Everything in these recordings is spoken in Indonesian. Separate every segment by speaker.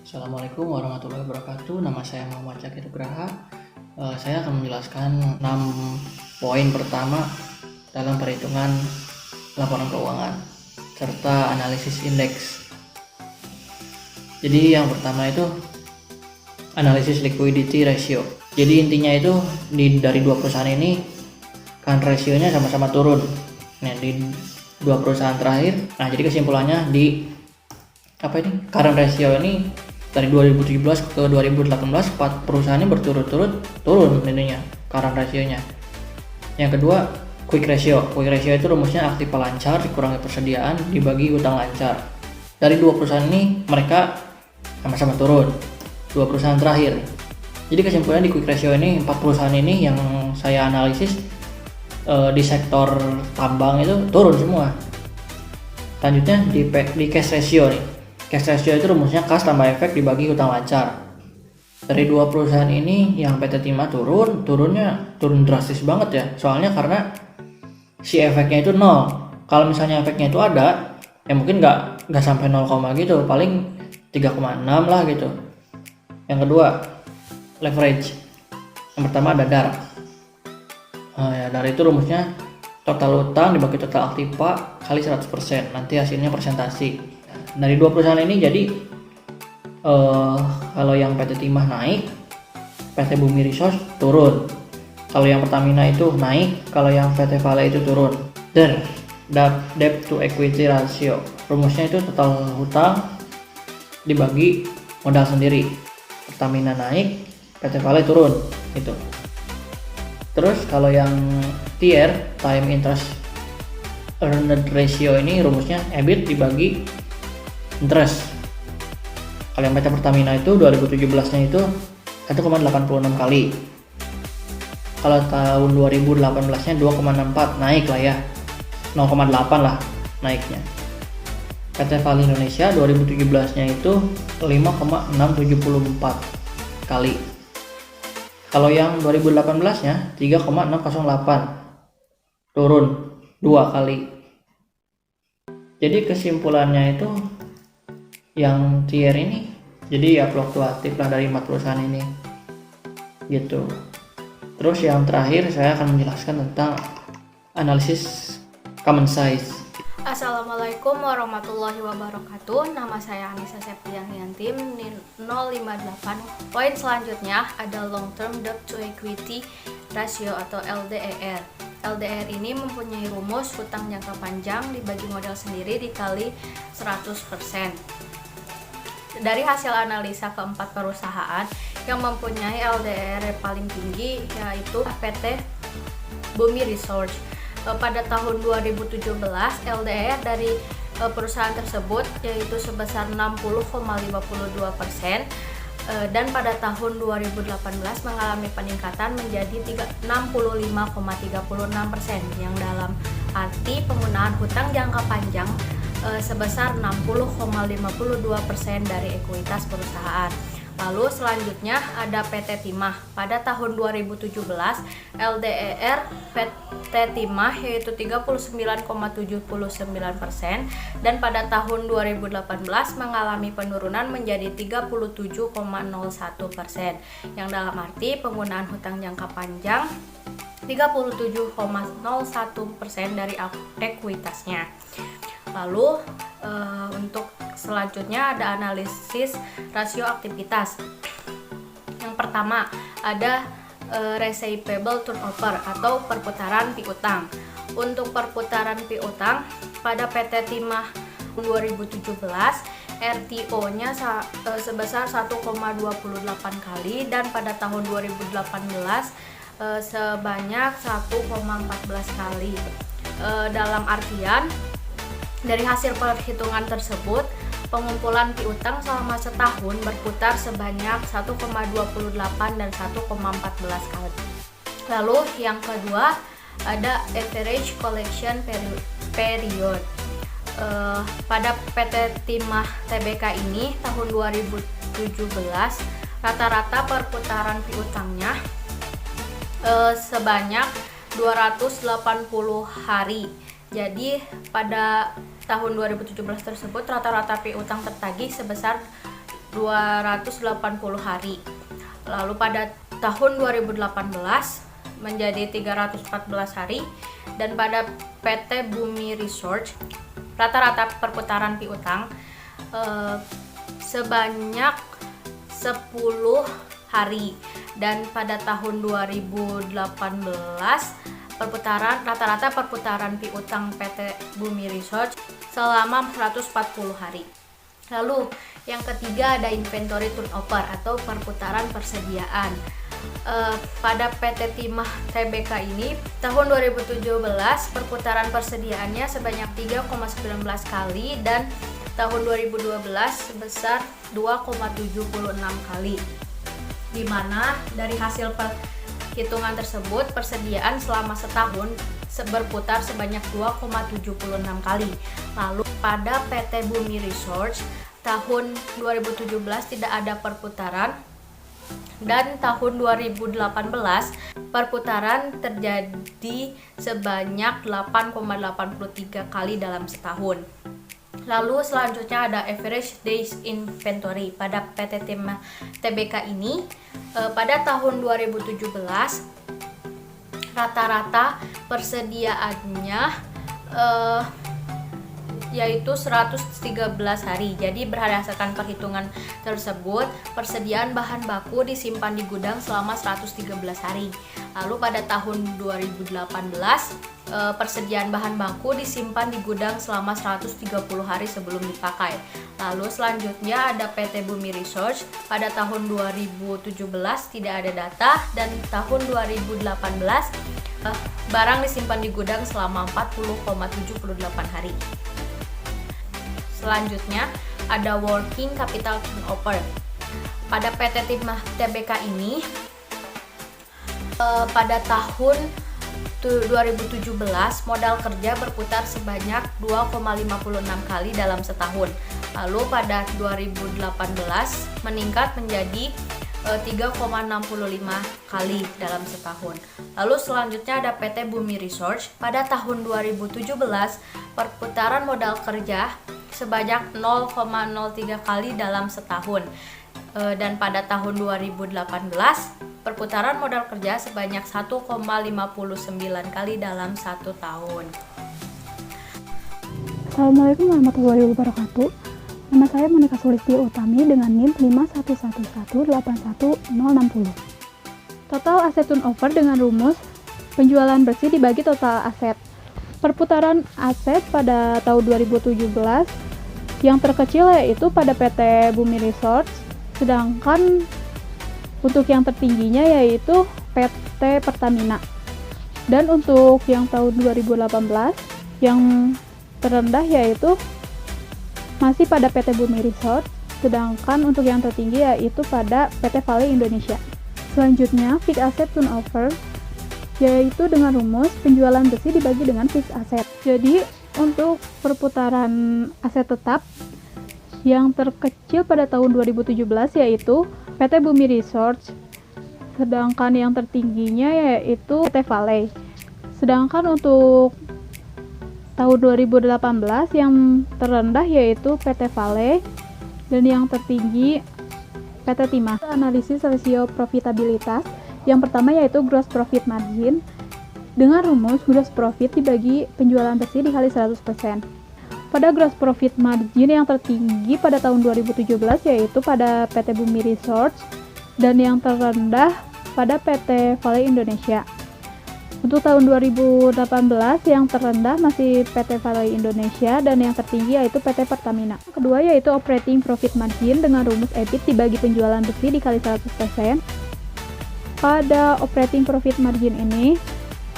Speaker 1: Assalamualaikum warahmatullahi wabarakatuh. Nama saya Muhammad Syakir Nugraha. Saya akan menjelaskan 6 poin pertama dalam perhitungan laporan keuangan serta analisis indeks. Jadi yang pertama itu analisis liquidity ratio. Jadi intinya itu dari dua perusahaan ini kan rasionya sama-sama turun. Nah, di dua perusahaan terakhir. Nah, jadi kesimpulannya di current ratio ini dari 2017 ke 2018 4 perusahaan ini berturut-turut turun intinya current rasionya. Yang kedua, quick ratio. Quick ratio itu rumusnya aktif lancar dikurangi persediaan dibagi utang lancar. Dari dua perusahaan ini mereka sama-sama turun. Dua perusahaan terakhir. Jadi kesimpulannya di quick ratio ini 4 perusahaan ini yang saya analisis di sektor tambang itu turun semua. Selanjutnya di cash ratio nih. Cash ratio itu rumusnya kas tambah efek dibagi utang lancar. Dari dua perusahaan ini yang PT Timah turunnya drastis banget ya. Soalnya karena si efeknya itu 0. Kalau misalnya efeknya itu ada, ya mungkin nggak sampai 0, gitu, paling 3,6 lah gitu. Yang kedua, leverage. Yang pertama ada DAR. DAR itu rumusnya total utang dibagi total aktiva kali 100%. Nanti hasilnya persentasi. Dari dua perusahaan ini jadi kalau yang PT Timah naik, PT Bumi Resource turun. Kalau yang Pertamina itu naik, kalau yang PT Vale itu turun. Debt to equity ratio. Rumusnya itu total hutang dibagi modal sendiri. Pertamina naik, PT Vale turun itu. Terus kalau yang tier time interest earned ratio ini rumusnya EBIT dibagi interest. Kalau yang PT Pertamina itu 2017-nya itu 1,86 kali. Kalau tahun 2018-nya 2,64, naik lah ya. 0,8 lah naiknya. PT Vale Indonesia 2017-nya itu 5,674 kali. Kalau yang 2018-nya 3,608, turun 2 kali. Jadi kesimpulannya itu yang tier ini jadi ya fluktuatif lah dari 4 perusahaan ini gitu. Terus yang terakhir saya akan menjelaskan tentang analisis common size.
Speaker 2: Assalamualaikum warahmatullahi wabarakatuh. Nama saya Anissa Septianianti, 058. Poin selanjutnya ada long term debt to equity ratio atau LDER. LDR ini mempunyai rumus hutang jangka panjang dibagi modal sendiri dikali 100%. Dari hasil analisa keempat perusahaan yang mempunyai LDR paling tinggi yaitu PT Bumi Resource. Pada tahun 2017 LDR dari perusahaan tersebut yaitu sebesar 60,52%, dan pada tahun 2018 mengalami peningkatan menjadi 65,36%, yang dalam arti penggunaan hutang jangka panjang sebesar 60,52% dari ekuitas perusahaan. Lalu selanjutnya ada PT Timah. Pada tahun 2017 LDER PT Timah yaitu 39,79%, dan pada tahun 2018 mengalami penurunan menjadi 37,01%, yang dalam arti penggunaan hutang jangka panjang 37,01% dari ekuitasnya. Lalu untuk selanjutnya ada analisis rasio aktivitas. Yang pertama ada receivable turnover atau perputaran piutang. Untuk perputaran piutang pada PT Timah 2017 RTO-nya sebesar 1,28 kali, dan pada tahun 2018 sebanyak 1,14 kali. Dalam artian dari hasil perhitungan tersebut, pengumpulan piutang selama setahun berputar sebanyak 1,28 dan 1,14 kali. Lalu yang kedua ada average collection period. Pada PT Timah Tbk ini tahun 2017 rata-rata perputaran piutangnya sebanyak 280 hari. Jadi pada tahun 2017 tersebut rata-rata piutang tertagih sebesar 280 hari. Lalu pada tahun 2018 menjadi 314 hari, dan pada PT Bumi Research rata-rata perputaran piutang sebanyak 10 hari, dan pada tahun 2018 rata-rata perputaran piutang PT Bumi Research selama 140 hari. Lalu yang ketiga ada inventory turnover atau perputaran persediaan. Pada PT Timah Tbk ini tahun 2017 perputaran persediaannya sebanyak 3,19 kali, dan tahun 2012 sebesar 2,76 kali, di mana dari hasil perhitungan tersebut persediaan selama setahun berputar sebanyak 2,76 kali. Lalu pada PT Bumi Research tahun 2017 tidak ada perputaran, dan tahun 2018 perputaran terjadi sebanyak 8,83 kali dalam setahun. Lalu selanjutnya ada average days inventory pada PT Timah Tbk ini. Pada tahun 2017 rata-rata persediaannya yaitu 113 hari. Jadi berdasarkan perhitungan tersebut, persediaan bahan baku disimpan di gudang selama 113 hari. Lalu pada tahun 2018, persediaan bahan baku disimpan di gudang selama 130 hari sebelum dipakai. Lalu selanjutnya ada PT Bumi Research. Pada tahun 2017 tidak ada data, dan tahun 2018 barang disimpan di gudang selama 40,78 hari. Selanjutnya ada working capital turnover. Pada PT Timah Tbk ini pada tahun 2017 modal kerja berputar sebanyak 2,56 kali dalam setahun. Lalu pada 2018 meningkat menjadi 3,65 kali dalam setahun. Lalu selanjutnya ada PT Bumi Research. Pada tahun 2017 perputaran modal kerja sebanyak 0,03 kali dalam setahun, dan pada tahun 2018 perputaran modal kerja sebanyak 1,59 kali dalam satu tahun.
Speaker 3: Assalamualaikum warahmatullahi wabarakatuh. Nama saya Monika Sulisti Utami dengan NIM 511181060. Total aset turnover dengan rumus penjualan bersih dibagi total aset. Perputaran aset pada tahun 2017 yang terkecil yaitu pada PT Bumi Research, sedangkan untuk yang tertingginya yaitu PT Pertamina. Dan untuk yang tahun 2018 yang terendah yaitu masih pada PT Bumi Research, sedangkan untuk yang tertinggi yaitu pada PT Vale Indonesia. Selanjutnya, fixed asset turnover yaitu dengan rumus penjualan bersih dibagi dengan fixed asset. Jadi untuk perputaran aset tetap yang terkecil pada tahun 2017 yaitu PT Bumi Research, sedangkan yang tertingginya yaitu PT Vale. Sedangkan untuk tahun 2018 yang terendah yaitu PT Vale, dan yang tertinggi PT Timah. Analisis rasio profitabilitas yang pertama yaitu gross profit margin dengan rumus gross profit dibagi penjualan bersih dikali 100%. Pada gross profit margin yang tertinggi pada tahun 2017 yaitu pada PT Bumi Research, dan yang terendah pada PT Vale Indonesia. Untuk tahun 2018 yang terendah masih PT Vale Indonesia, dan yang tertinggi yaitu PT Pertamina. Kedua yaitu operating profit margin dengan rumus EBIT dibagi penjualan bersih dikali 100%. Pada operating profit margin ini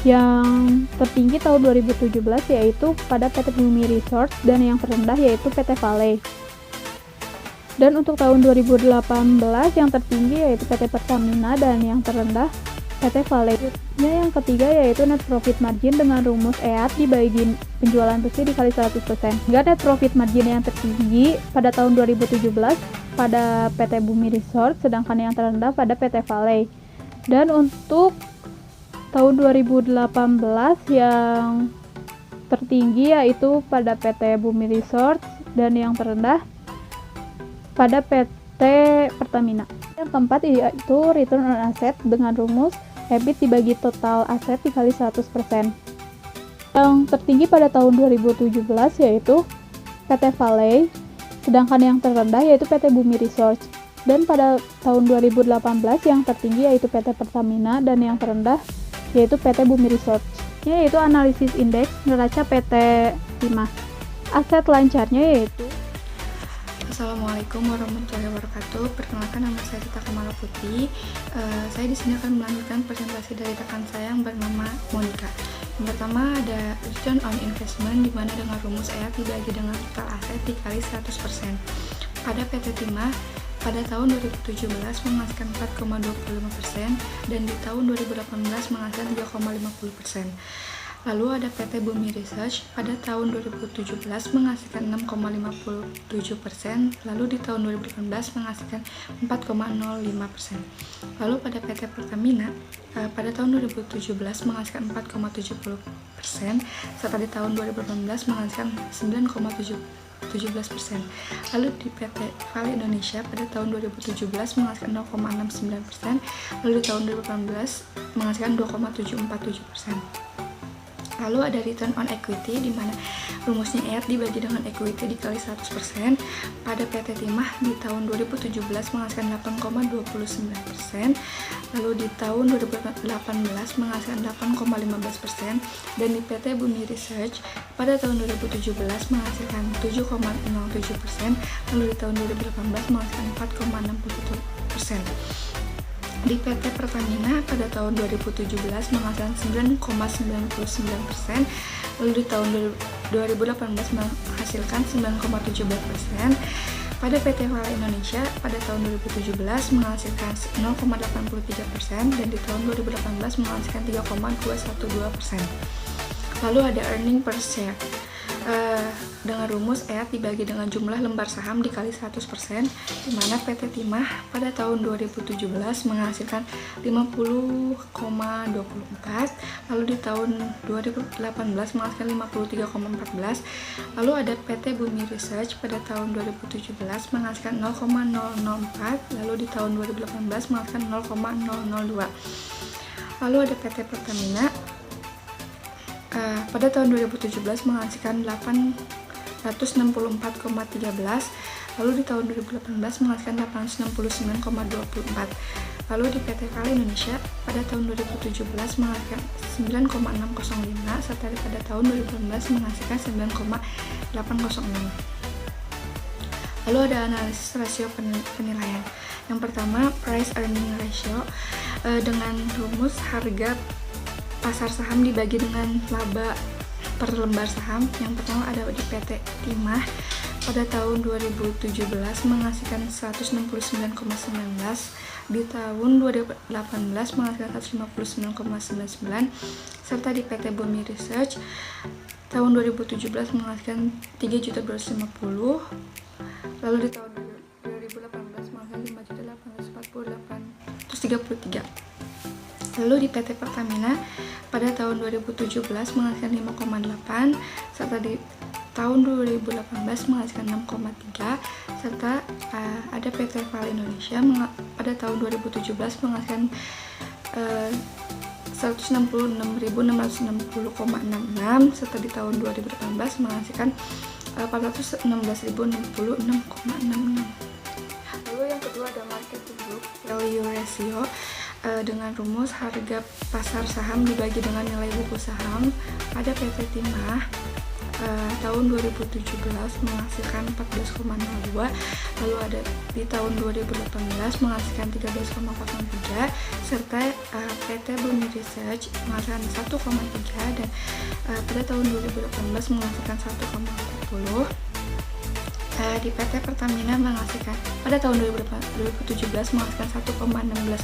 Speaker 3: yang tertinggi tahun 2017 yaitu pada PT Bumi Research, dan yang terendah yaitu PT Vale. Dan untuk tahun 2018 yang tertinggi yaitu PT Pertamina, dan yang terendah PT Vale. Yang ketiga yaitu net profit margin dengan rumus EAT dibagi penjualan bersih dikali 100%. Hingga net profit margin yang tertinggi pada tahun 2017 pada PT Bumi Research, sedangkan yang terendah pada PT Vale. Dan untuk tahun 2018 yang tertinggi yaitu pada PT Bumi Research, dan yang terendah pada PT PT Pertamina. Yang keempat yaitu return on asset dengan rumus EBIT dibagi total aset dikali 100%. Yang tertinggi pada tahun 2017 yaitu PT Vale, sedangkan yang terendah yaitu PT Bumi Research. Dan pada tahun 2018 yang tertinggi yaitu PT Pertamina dan yang terendah yaitu PT Bumi Research. Yaitu analisis indeks neraca PT Timah. Aset lancarnya yaitu
Speaker 4: Assalamualaikum warahmatullahi wabarakatuh. Perkenalkan, nama saya Tita Kamala Putri. Saya di sini akan melanjutkan presentasi dari rekan saya yang bernama Monica. Yang pertama ada return on investment, di mana dengan rumus ER dibagi dengan total aset dikali 100%. Pada PT Timah pada tahun 2017 menghasilkan 4,25% dan di tahun 2018 menghasilkan 3,50%. Lalu ada PT Bumi Research pada tahun 2017 menghasilkan 6,57%, lalu di tahun 2018 menghasilkan 4,05%. Lalu pada PT Pertamina pada tahun 2017 menghasilkan 4,70%, serta di tahun 2018 menghasilkan 9,17%. Lalu di PT Vale Indonesia pada tahun 2017 menghasilkan 0,69%, lalu di tahun 2018 menghasilkan 2,747%. Lalu ada return on equity, di mana rumusnya ER dibagi dengan equity dikali 100%. Pada PT Timah di tahun 2017 menghasilkan 8,29%, lalu di tahun 2018 menghasilkan 8,15%, dan di PT Bumi Research pada tahun 2017 menghasilkan 7,07%, lalu di tahun 2018 menghasilkan 4,67%. Di PT Pertamina pada tahun 2017 menghasilkan 9,99%, lalu di tahun 2018 menghasilkan 9,17%. Pada PT Vale Indonesia pada tahun 2017 menghasilkan 0,83% dan di tahun 2018 menghasilkan 3,212%. Lalu ada earning per share. Dengan rumus ER dibagi dengan jumlah lembar saham dikali 100%, di mana PT Timah pada tahun 2017 menghasilkan 50,24, lalu di tahun 2018 menghasilkan 53,14. Lalu ada PT Bumi Research pada tahun 2017 menghasilkan 0,004, lalu di tahun 2018 menghasilkan 0,002. Lalu ada PT Pertamina pada tahun 2017 menghasilkan 864,13, lalu di tahun 2018 menghasilkan 869,24. Lalu di PT Vale Indonesia pada tahun 2017 menghasilkan 9,605, serta pada tahun 2018 menghasilkan 9,806. Lalu ada analisis rasio penilaian. Yang pertama, price earning ratio, dengan rumus harga pasar saham dibagi dengan laba per lembar saham. Yang pertama ada di PT Timah pada tahun 2017 menghasilkan 169,19, di tahun 2018 menghasilkan 159,99, serta di PT Bumi Research tahun 2017 menghasilkan 3.250, lalu di tahun 2018 menghasilkan 5.848.33. Lalu di PT Pertamina pada tahun 2017 menghasilkan 5,8, serta di tahun 2018 menghasilkan 6,3, serta ada PT Vale Indonesia pada tahun 2017 menghasilkan 166.660,66, serta di tahun 2018 menghasilkan 416.066,66. Lalu yang kedua ada market to book value ratio, dengan rumus harga pasar saham dibagi dengan nilai buku saham. Pada PT Timah tahun 2017 menghasilkan 14,02, lalu ada di tahun 2018 menghasilkan 13,03, serta PT Bumi Research menghasilkan 1,3, dan pada tahun 2018 menghasilkan 1,40. Di PT Pertamina menghasilkan pada tahun 2017 menghasilkan 1,16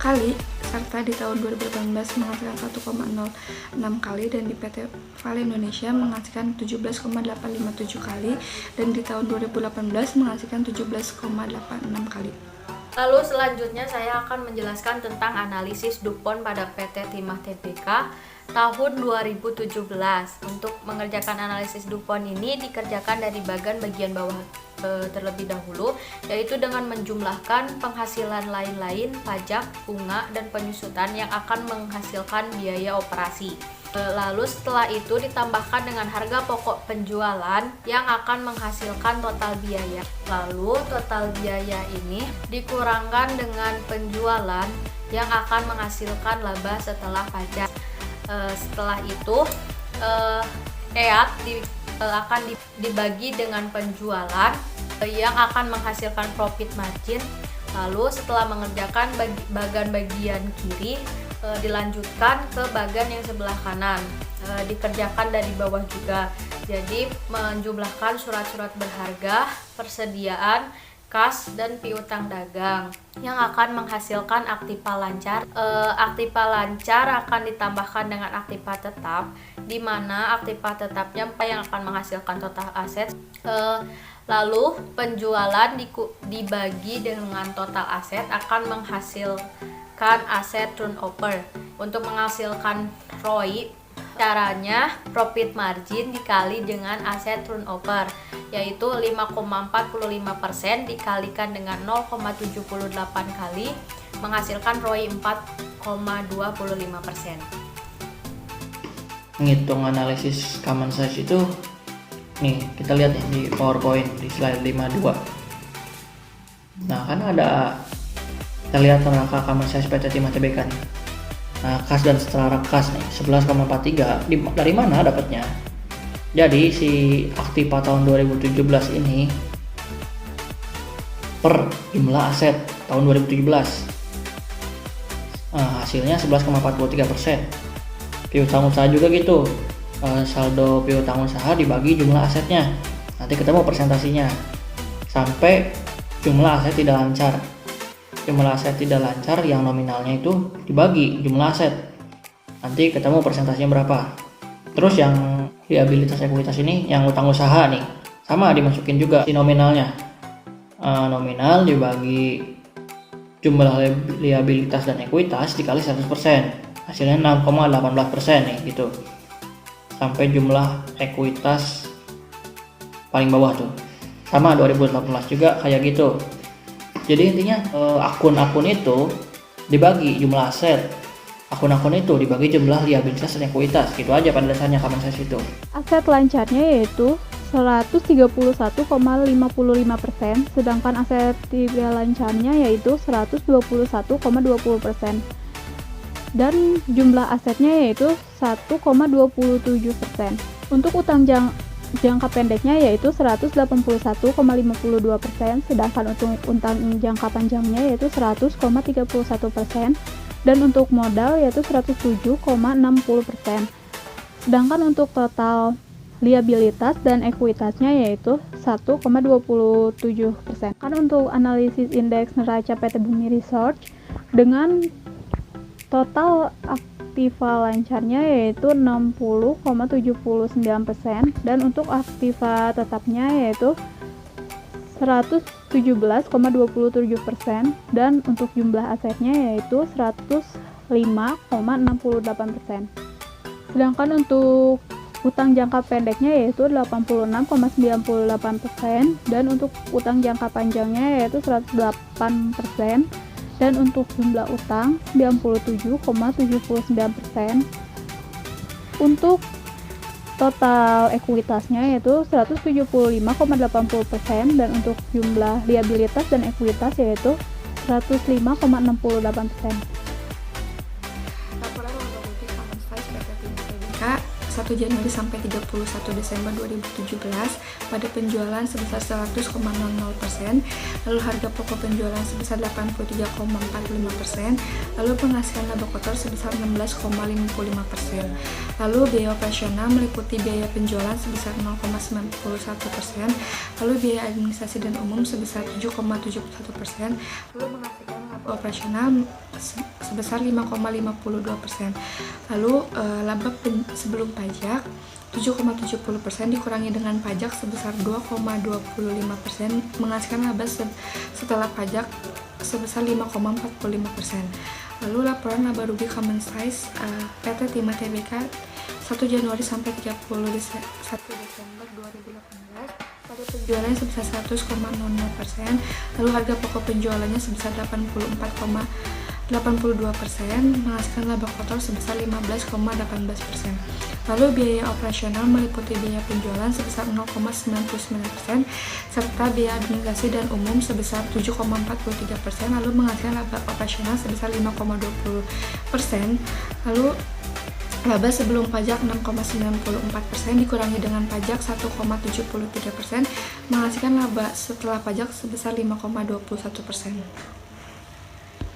Speaker 4: kali, serta di tahun 2018 menghasilkan 1,06 kali, dan di PT Vale Indonesia menghasilkan 17,857 kali, dan di tahun 2018 menghasilkan 17,86 kali.
Speaker 2: Lalu selanjutnya saya akan menjelaskan tentang analisis DuPont pada PT Timah Tbk tahun 2017. Untuk mengerjakan analisis DuPont ini dikerjakan dari bagian bawah terlebih dahulu, yaitu dengan menjumlahkan penghasilan lain-lain, pajak, bunga, dan penyusutan yang akan menghasilkan biaya operasi. Lalu setelah itu ditambahkan dengan harga pokok penjualan yang akan menghasilkan total biaya. Lalu total biaya ini dikurangkan dengan penjualan yang akan menghasilkan laba setelah pajak. Setelah itu EAT akan dibagi dengan penjualan yang akan menghasilkan profit margin. Lalu setelah mengerjakan bagian kiri, dilanjutkan ke bagian yang sebelah kanan, dikerjakan dari bawah juga. Jadi menjumlahkan surat-surat berharga, persediaan, kas, dan piutang dagang yang akan menghasilkan aktiva lancar. Aktiva lancar akan ditambahkan dengan aktiva tetap, di mana aktiva tetapnya yang akan menghasilkan total aset. Lalu penjualan dibagi dengan total aset akan menghasilkan aset turnover. Untuk menghasilkan ROI, caranya profit margin dikali dengan aset turnover, yaitu 5,45% dikalikan dengan 0,78 kali, menghasilkan ROI 4,25%.
Speaker 1: Menghitung analisis common size itu, nih kita lihat nih di PowerPoint di slide 52. Nah, kan ada, kita lihat neraka common size PT Timah Tbk nih. Nah, kas dan setara kas nih 11,43, dari mana dapatnya? Jadi si aktiva tahun 2017 ini per jumlah aset tahun 2017, hasilnya 11,43%. Piutang usaha juga gitu, saldo piutang usaha dibagi jumlah asetnya, nanti ketemu persentasinya sampai jumlah aset tidak lancar. Jumlah aset tidak lancar yang nominalnya itu dibagi jumlah aset, nanti ketemu persentasinya berapa. Terus yang liabilitas ekuitas ini, yang utang usaha nih, sama dimasukin juga si nominalnya. Nominal dibagi jumlah liabilitas dan ekuitas dikali 100%, hasilnya 6,18% nih gitu, sampai jumlah ekuitas paling bawah tuh. Sama 2018 juga kayak gitu. Jadi intinya akun-akun itu dibagi jumlah aset, akun-akun itu dibagi jumlah liabilitas dan ekuitas, gitu aja pada dasarnya common size itu.
Speaker 3: Aset lancarnya yaitu 131,55%, sedangkan aset tidak lancarnya yaitu 121,20%. Dan jumlah asetnya yaitu 1,27%. Untuk utang jangka pendeknya yaitu 181,52%, sedangkan untuk utang jangka panjangnya yaitu 100,31%, dan untuk modal yaitu 107,60%. Sedangkan untuk total liabilitas dan ekuitasnya yaitu 1,27%. Kan untuk analisis indeks neraca PT Bumi Research dengan total aktiva lancarnya yaitu 60,79%, dan untuk aktiva tetapnya yaitu 117,27%, dan untuk jumlah asetnya yaitu 105,68%. Sedangkan untuk utang jangka pendeknya yaitu 86,98%, dan untuk utang jangka panjangnya yaitu 108%, dan untuk jumlah utang 97,79%. Untuk total ekuitasnya yaitu 175,80%, dan untuk jumlah liabilitas dan ekuitas yaitu 105,68%.
Speaker 4: Laporan laba bersih common size PT Timah Tbk 1 Januari sampai 31 Desember 2017 pada penjualan sebesar 100,00%, lalu harga pokok penjualan sebesar 83,45%, lalu penghasilan laba kotor sebesar 16,55%, lalu biaya operasional meliputi biaya penjualan sebesar 0,91%, lalu biaya administrasi dan umum sebesar 7,71%, lalu menghasilkan laba operasional sebesar 5,52%, lalu laba sebelum pajak 7,70% dikurangi dengan pajak sebesar 2,25%, menghasilkan laba setelah pajak sebesar 5,45%. Lalu laporan laba rugi common size PT Timah Tbk 1 Januari sampai 1 Desember 2018 pada penjualannya sebesar 100,00%, lalu harga pokok penjualannya sebesar 84,82%, menghasilkan laba kotor sebesar 15,18%. Lalu biaya operasional meliputi biaya penjualan sebesar 0,99%, serta biaya administrasi dan umum sebesar 7,43%, lalu menghasilkan laba operasional sebesar 5,20%, lalu laba sebelum pajak 6,94% dikurangi dengan pajak 1,73%, menghasilkan laba setelah pajak sebesar 5,21%.